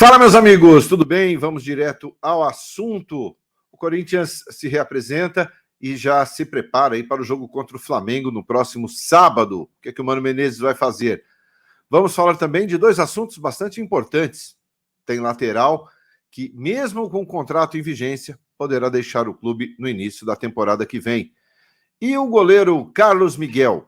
Fala, meus amigos, tudo bem? Vamos direto ao assunto. O Corinthians se reapresenta e já se prepara aí para o jogo contra o Flamengo no próximo sábado. O que é que o Mano Menezes vai fazer? Vamos falar também de dois assuntos bastante importantes. Tem lateral que, mesmo com o contrato em vigência, poderá deixar o clube no início da temporada que vem. E o goleiro Carlos Miguel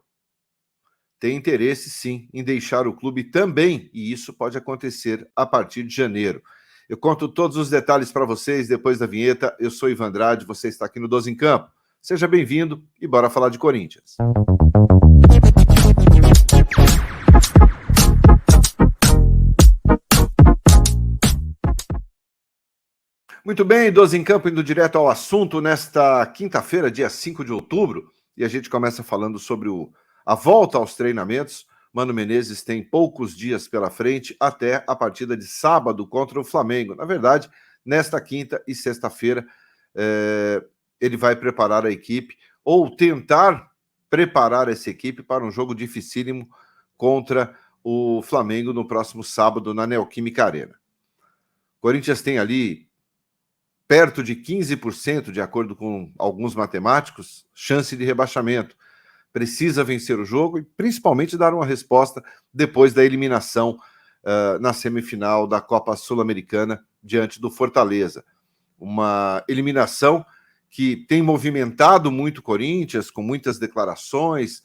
tem interesse, sim, em deixar o clube também, e isso pode acontecer a partir de janeiro. Eu conto todos os detalhes para vocês depois da vinheta. Eu sou Ivan Andrade, você está aqui no 12 em Campo. Seja bem-vindo e bora falar de Corinthians. Muito bem, 12 em Campo, indo direto ao assunto nesta quinta-feira, dia 5 de outubro, e a gente começa falando sobre a volta aos treinamentos. Mano Menezes tem poucos dias pela frente até a partida de sábado contra o Flamengo. Na verdade, nesta quinta e sexta-feira, ele vai preparar a equipe, ou tentar preparar essa equipe para um jogo dificílimo contra o Flamengo no próximo sábado na Neoquímica Arena. O Corinthians tem ali perto de 15%, de acordo com alguns matemáticos, chance de rebaixamento. Precisa vencer o jogo e principalmente dar uma resposta depois da eliminação na semifinal da Copa Sul-Americana diante do Fortaleza. Uma eliminação que tem movimentado muito o Corinthians, com muitas declarações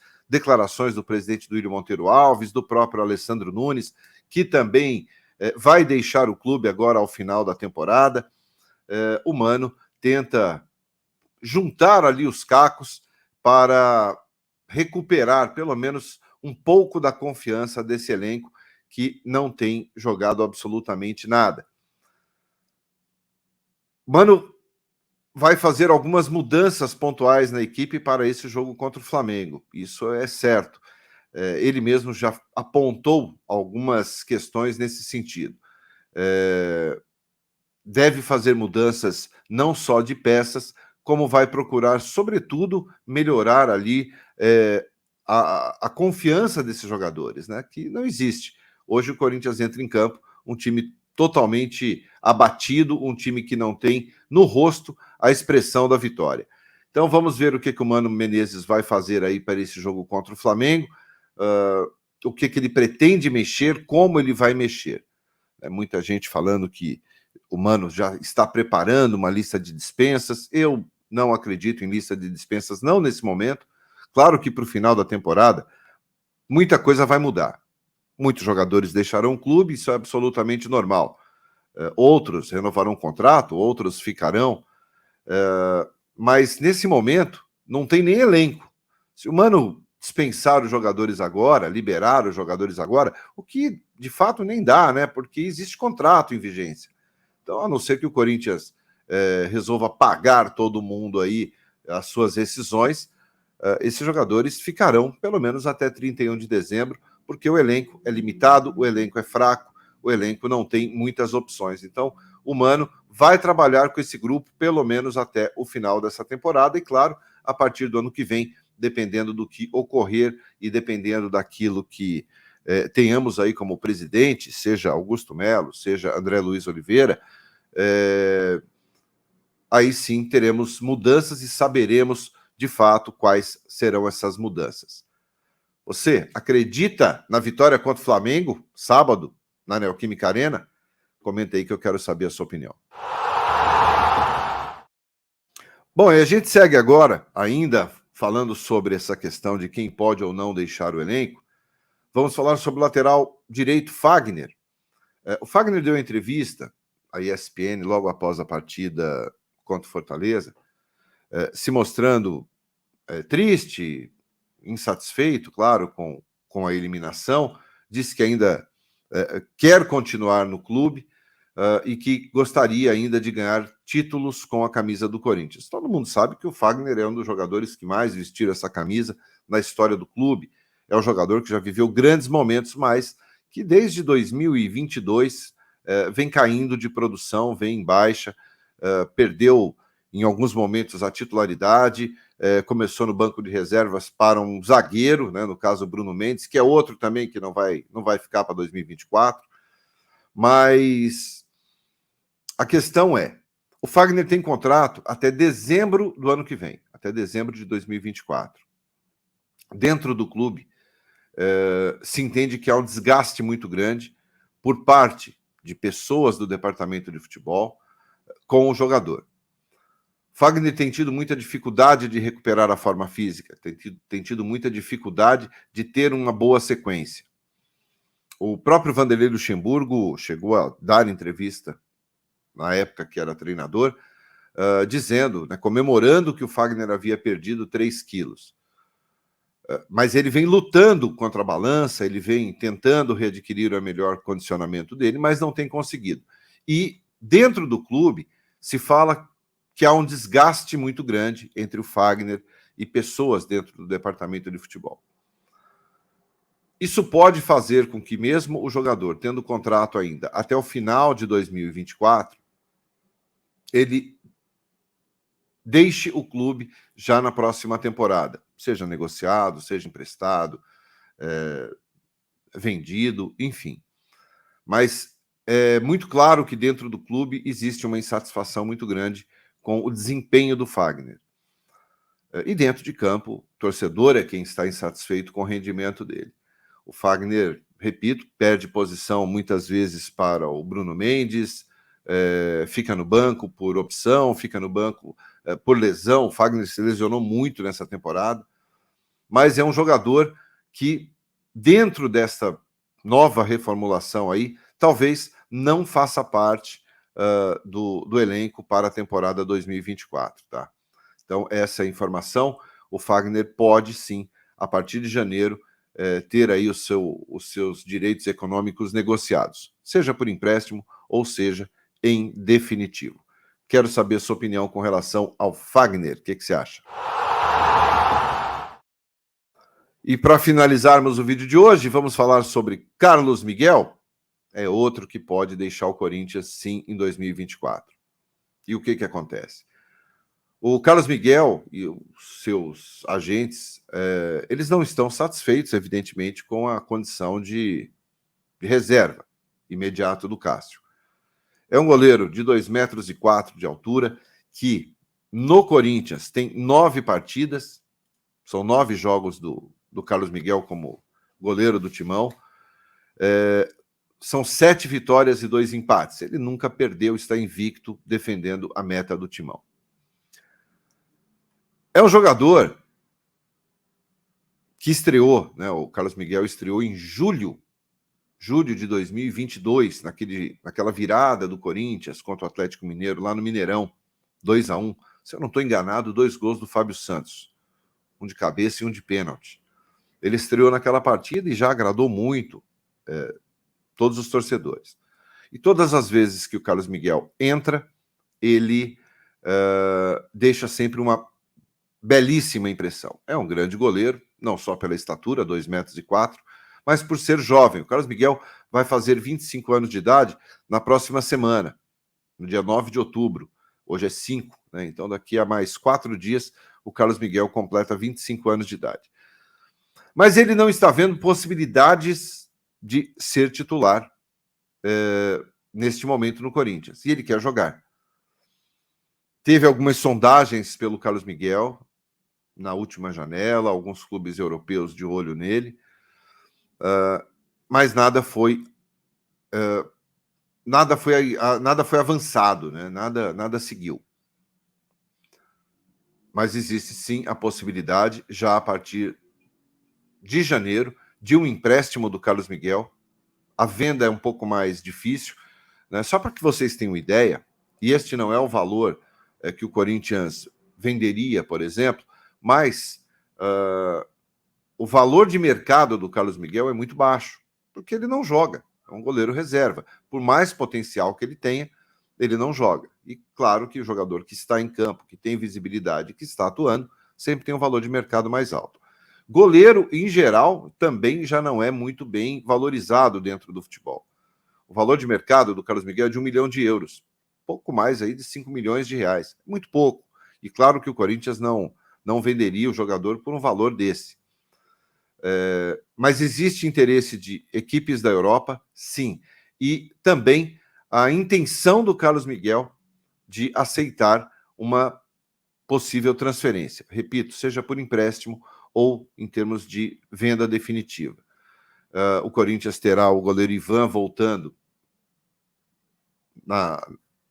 do presidente Duílio Monteiro Alves, do próprio Alessandro Nunes, que também vai deixar o clube agora ao final da temporada. O Mano tenta juntar ali os cacos para recuperar pelo menos um pouco da confiança desse elenco que não tem jogado absolutamente nada. Mano vai fazer algumas mudanças pontuais na equipe para esse jogo contra o Flamengo, isso é certo. Ele mesmo já apontou algumas questões nesse sentido. Deve fazer mudanças não só de peças, como vai procurar, sobretudo, melhorar ali a confiança desses jogadores, né? Que não existe. Hoje o Corinthians entra em campo, um time totalmente abatido, um time que não tem no rosto a expressão da vitória. Então vamos ver o que o Mano Menezes vai fazer aí para esse jogo contra o Flamengo, o que ele pretende mexer, como ele vai mexer. Muita gente falando que o Mano já está preparando uma lista de dispensas. Eu não acredito em lista de dispensas, não nesse momento. Claro que para o final da temporada, muita coisa vai mudar. Muitos jogadores deixarão o clube, isso é absolutamente normal. Outros renovarão o contrato, outros ficarão. Mas nesse momento, não tem nem elenco. Se o Mano dispensar os jogadores agora, liberar os jogadores agora, o que de fato nem dá, né? Porque existe contrato em vigência. Então, a não ser que o Corinthians resolva pagar todo mundo aí as suas rescisões, esses jogadores ficarão pelo menos até 31 de dezembro, porque o elenco é limitado, o elenco é fraco, o elenco não tem muitas opções. Então, o Mano vai trabalhar com esse grupo pelo menos até o final dessa temporada e, claro, a partir do ano que vem, dependendo do que ocorrer e dependendo daquilo que tenhamos aí como presidente, seja Augusto Melo, seja André Luiz Oliveira, aí sim teremos mudanças e saberemos de fato quais serão essas mudanças. Você acredita na vitória contra o Flamengo, sábado, na Neoquímica Arena? Comenta aí que eu quero saber a sua opinião. Bom, e a gente segue agora, ainda falando sobre essa questão de quem pode ou não deixar o elenco. Vamos falar sobre o lateral direito Fagner. O Fagner deu entrevista à ESPN logo após a partida contra o Fortaleza, se mostrando triste, insatisfeito, claro, com a eliminação. Disse que ainda quer continuar no clube e que gostaria ainda de ganhar títulos com a camisa do Corinthians. Todo mundo sabe que o Fagner é um dos jogadores que mais vestiram essa camisa na história do clube. É um jogador que já viveu grandes momentos, mas que desde 2022 vem caindo de produção, vem em baixa, perdeu em alguns momentos a titularidade, começou no banco de reservas para um zagueiro, né, no caso o Bruno Mendes, que é outro também que não vai ficar para 2024. Mas a questão é, o Fagner tem contrato até dezembro do ano que vem, até dezembro de 2024. Dentro do clube, se entende que há um desgaste muito grande por parte de pessoas do departamento de futebol com o jogador. Fagner tem tido muita dificuldade de recuperar a forma física, tem tido muita dificuldade de ter uma boa sequência. O próprio Vanderlei Luxemburgo chegou a dar entrevista na época que era treinador, dizendo, né, comemorando que o Fagner havia perdido 3 quilos. Mas ele vem lutando contra a balança, ele vem tentando readquirir o melhor condicionamento dele, mas não tem conseguido. E dentro do clube se fala que há um desgaste muito grande entre o Fagner e pessoas dentro do departamento de futebol. Isso pode fazer com que mesmo o jogador, tendo contrato ainda até o final de 2024, ele deixe o clube já na próxima temporada, seja negociado, seja emprestado, vendido, enfim. Mas é muito claro que dentro do clube existe uma insatisfação muito grande com o desempenho do Fagner. E dentro de campo, o torcedor é quem está insatisfeito com o rendimento dele. O Fagner, repito, perde posição muitas vezes para o Bruno Mendes, fica no banco por opção, fica no banco por lesão. O Fagner se lesionou muito nessa temporada, mas é um jogador que, dentro dessa nova reformulação aí, talvez não faça parte do elenco para a temporada 2024, tá? Então, essa é a informação. O Fagner pode, sim, a partir de janeiro, ter aí os seus direitos econômicos negociados, seja por empréstimo ou seja em definitivo. Quero saber a sua opinião com relação ao Fagner. O que você acha? E para finalizarmos o vídeo de hoje, vamos falar sobre Carlos Miguel. É outro que pode deixar o Corinthians, sim, em 2024. E o que acontece? O Carlos Miguel e os seus agentes, eles não estão satisfeitos, evidentemente, com a condição de reserva imediata do Cássio. É um goleiro de 2,4 metros de altura, que no Corinthians tem 9 partidas, são 9 jogos do Carlos Miguel como goleiro do Timão, são 7 vitórias e 2 empates. Ele nunca perdeu, está invicto, defendendo a meta do Timão. É um jogador que estreou, né? O Carlos Miguel estreou em julho de 2022, naquela virada do Corinthians contra o Atlético Mineiro, lá no Mineirão, 2-1. Se eu não estou enganado, 2 gols do Fábio Santos, um de cabeça e um de pênalti. Ele estreou naquela partida e já agradou muito todos os torcedores. E todas as vezes que o Carlos Miguel entra, ele deixa sempre uma belíssima impressão. É um grande goleiro, não só pela estatura, 2,4 metros, mas por ser jovem. O Carlos Miguel vai fazer 25 anos de idade na próxima semana, no dia 9 de outubro. Hoje é 5, né? Então daqui a mais 4 dias o Carlos Miguel completa 25 anos de idade. Mas ele não está vendo possibilidades de ser titular neste momento no Corinthians. E ele quer jogar. Teve algumas sondagens pelo Carlos Miguel na última janela, alguns clubes europeus de olho nele, mas nada foi avançado, né? Nada seguiu. Mas existe sim a possibilidade, já a partir de janeiro, de um empréstimo do Carlos Miguel. A venda é um pouco mais difícil, né? Só para que vocês tenham ideia, e este não é o valor que o Corinthians venderia, por exemplo, mas o valor de mercado do Carlos Miguel é muito baixo, porque ele não joga, é um goleiro reserva. Por mais potencial que ele tenha, ele não joga. E claro que o jogador que está em campo, que tem visibilidade, que está atuando, sempre tem um valor de mercado mais alto. Goleiro, em geral, também já não é muito bem valorizado dentro do futebol. O valor de mercado do Carlos Miguel é de 1 milhão de euros, pouco mais aí de 5 milhões de reais, muito pouco. E claro que o Corinthians não venderia o jogador por um valor desse. Mas existe interesse de equipes da Europa, sim. e também a intenção do Carlos Miguel de aceitar uma possível transferência. Repito, seja por empréstimo ou em termos de venda definitiva. O Corinthians terá o goleiro Ivan voltando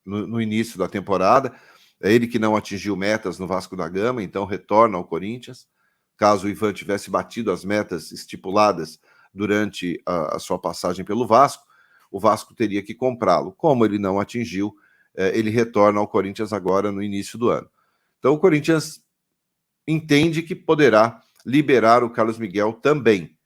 no início da temporada. É ele que não atingiu metas no Vasco da Gama, então retorna ao Corinthians. Caso o Ivan tivesse batido as metas estipuladas durante a sua passagem pelo Vasco, o Vasco teria que comprá-lo. Como ele não atingiu, ele retorna ao Corinthians agora no início do ano. Então o Corinthians entende que poderá liberar o Carlos Miguel também.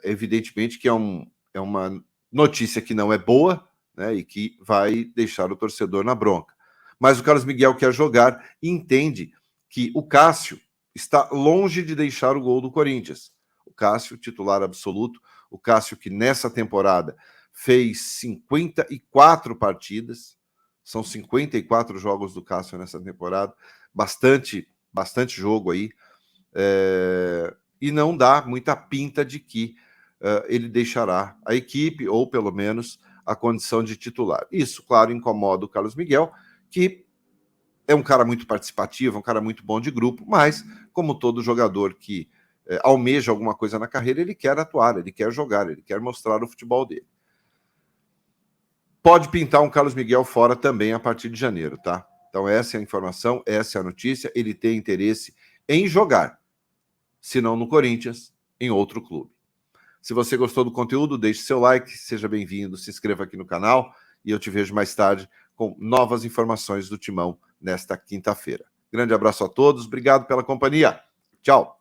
Evidentemente que é uma notícia que não é boa, né, e que vai deixar o torcedor na bronca. Mas o Carlos Miguel quer jogar e entende que o Cássio está longe de deixar o gol do Corinthians. O Cássio, titular absoluto, o Cássio que nessa temporada fez 54 partidas, são 54 jogos do Cássio nessa temporada, bastante jogo aí, e não dá muita pinta de que ele deixará a equipe, ou pelo menos a condição de titular. Isso, claro, incomoda o Carlos Miguel, que é um cara muito participativo, um cara muito bom de grupo, mas, como todo jogador que almeja alguma coisa na carreira, ele quer atuar, ele quer jogar, ele quer mostrar o futebol dele. Pode pintar um Carlos Miguel fora também a partir de janeiro, tá? Então essa é a informação, essa é a notícia, ele tem interesse em jogar, se não no Corinthians, em outro clube. Se você gostou do conteúdo, deixe seu like, seja bem-vindo, se inscreva aqui no canal e eu te vejo mais tarde com novas informações do Timão nesta quinta-feira. Grande abraço a todos, obrigado pela companhia. Tchau!